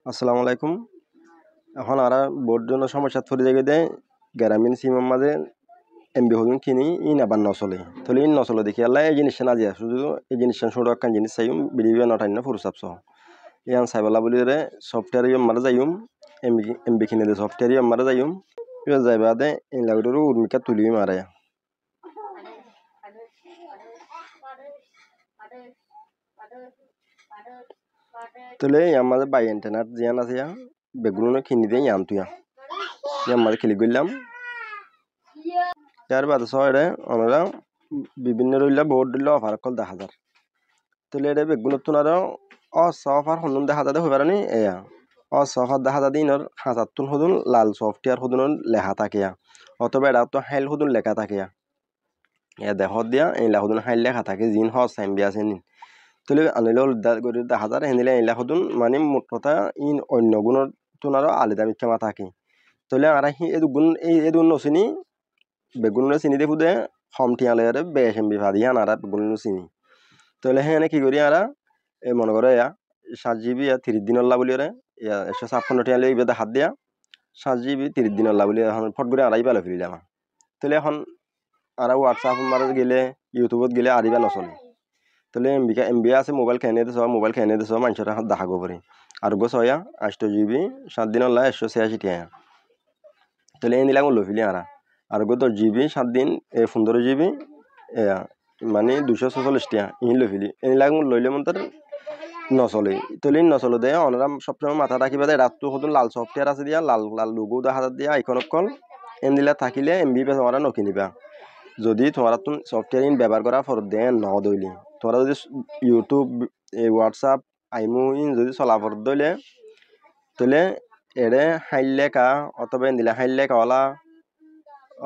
আসসালামু আলাইকুম। এখন আর বোর্ড জন্য সমস্যা পড়ে যাবে দে গ্রামীণ সিমের মাঝে এমবি হদুন কিনি ইন আবার নচলে তাহলে ইন নচলে দেখি আল্লাহ এই জিনিসটা না দিয়া শুধু এই জিনিসটা শুধু একটা জিনিস চাইম বিডিবি নটাই না ফুরসাপ সহ ইয়ান সাইবালা বলি রে সফটওয়্যার ইয়ে মারা যাইম এমবি কিনে দে সফটওয়্যার ইয়ে মারা যাইম ইয়ে যাইবা দে ইন লাগড়ো উর্মিকা তুলি মারা তাহলে আমাদের বাই ইন্টারনেট জিয়ান আছে বেগুলো কিনি দিয়ে ইয়ান তুই আমাদের ক্লিক করলাম তার বাদে সয়রে আমরা বিভিন্ন রইলা বোর্ড দিলে অফার কল 10,000 তাহলে এটা বেগুন তুন আরো অফার হনুন 10,000 হয়ে পারেনি এয়া অফার 10,000 দিনর হাজার তুন হদুন লাল সফটওয়্যার হদুন লেখা থাকে অথবা এটা তো হাইল হদুন লেখা থাকে এ দেখ দিয়া এই হদুন হাইল লেখা থাকে জিন হস সাইম বিয়া আছে তাহলে আনিলে 10,000 হেনিলে এই হদুন মানে মোট কথা ইন অন্য গুণর তুন আরো আলাদা মিক্ষা থাকে তাহলে আর এই দুগুণ নচিনি বেগুন চিনি দেখু দে হম টিয়ালে বেশ এমবি ভাদি আনারা বেগুন চিনি তাহলে হ্যাঁ কি করি আরা এই মনে করো 7 GB 30 দিন আল্লাহ বলি রে 156 টিয়ালে এই বেদা হাত দিয়া 7 GB 30 দিন আল্লাহ বলি এখন ফট করে আড়াই পেলে ফিরিলাম তাহলে এখন আরা হোয়াটসঅ্যাপ মারা গেলে ইউটিউবত গেলে আরিবা নচলে তাহলে এমবি আছে মোবাইল খেয়ে দিছ মানুষের দেখা গো পারি আর গো 8GB 7 দিন আল্লাহ 186 টিয়া তাহলে এই নিলাম লফিলি আর গো 10GB 7 দিন 15GB মানে 246 টিয়া ইন লফিলি এই লাগ লইলে মন তার নচলে তাহলে নচলে দে অনরা সবসময় মাথা রাখিবা দে রাত তো হতো লাল সফটওয়্যার আছে দিয়া লাল লাল লোগো দেখা দিয়া আইকন কল এন দিলা থাকিলে এমবি পে তোমরা নকিনিবা যদি তোমরা তুন সফটওয়্যার ইন ব্যবহার করা ফর দে ন দইলি তোমরা যদি ইউটিউব হোয়াটসঅ্যাপ আইমু ইন যদি চলাফর দইলে তাহলে এড়ে হাইলে কা অথবা এন দিলা হাইলে কাওয়ালা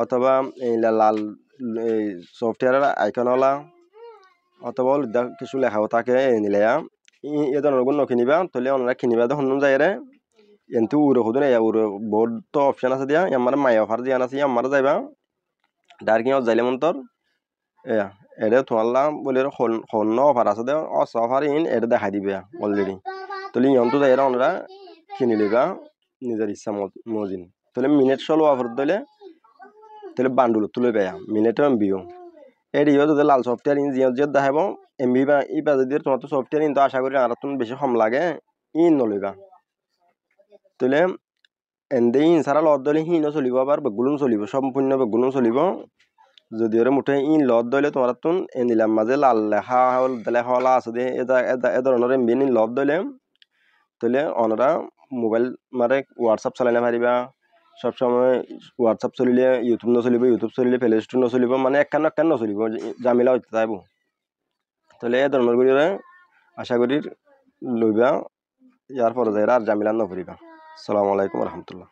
অথবা এই লাল সফটওয়্যারের আইকনওয়ালা অথবা কিছু লেখাও থাকে নিলে এ ধরনের গুণ কিনিবা তাহলে ওনারা কিনিবা তো হনুন যায় রে কিন্তু উড়ো হদুন উড়ো বহুত তো অপশন আছে দিয়া আমার মাই অফার দিয়া আছে আমার যাইবা ডাইরেক্ট যাইলে মন তোর এটা তোমার বলে হন্য অফার আছে দে অফার ইন এটা দেখাই দিবে অলরেডি তাহলে ইয়ন্তু যাই ওনারা কিনি লিবা নিজের ইচ্ছা মজিন তাহলে মিনিট চলো অফার দিলে তাহলে বান্ডুল তুলে বেয়া মিনিটও এমবিও এডিও যদি লাল সফটওয়্যার ইন জিও জিও দেখাব এমবি বা ই বা যদি তোমার তো সফটওয়্যার ইন তো আশা করি আর তুমি বেশি কম লাগে ইন নলিবা তাহলে এনদে ইন সারা লত দলে হিনও চলিব আবার বেগুলুন চলিব সম্পূর্ণ বেগুলুন চলিব যদি ওরে মুঠে ইন লত দলে তোমার তুন এ নিলাম মাঝে লাল লেখা হলা আছে দে এ ধরনের এমবি ইন লত দলে তাহলে অনরা মোবাইল মারে হোয়াটসঅ্যাপ চালাইলে পারিবা সবসময় হোয়াটসঅ্যাপ চলিলে ইউটিউব নচলিব ইউটিউব চলিলে প্লে স্টোর নচলিব মানে একখান নচলিব জামিলা হইতে যাইব তাহলে এই ধরনের করে আশা করি লইবা ইয়ার পরে যাই আর জামিলা নকরিবা। আসসালামু আলাইকুম রহমতুল্লাহ।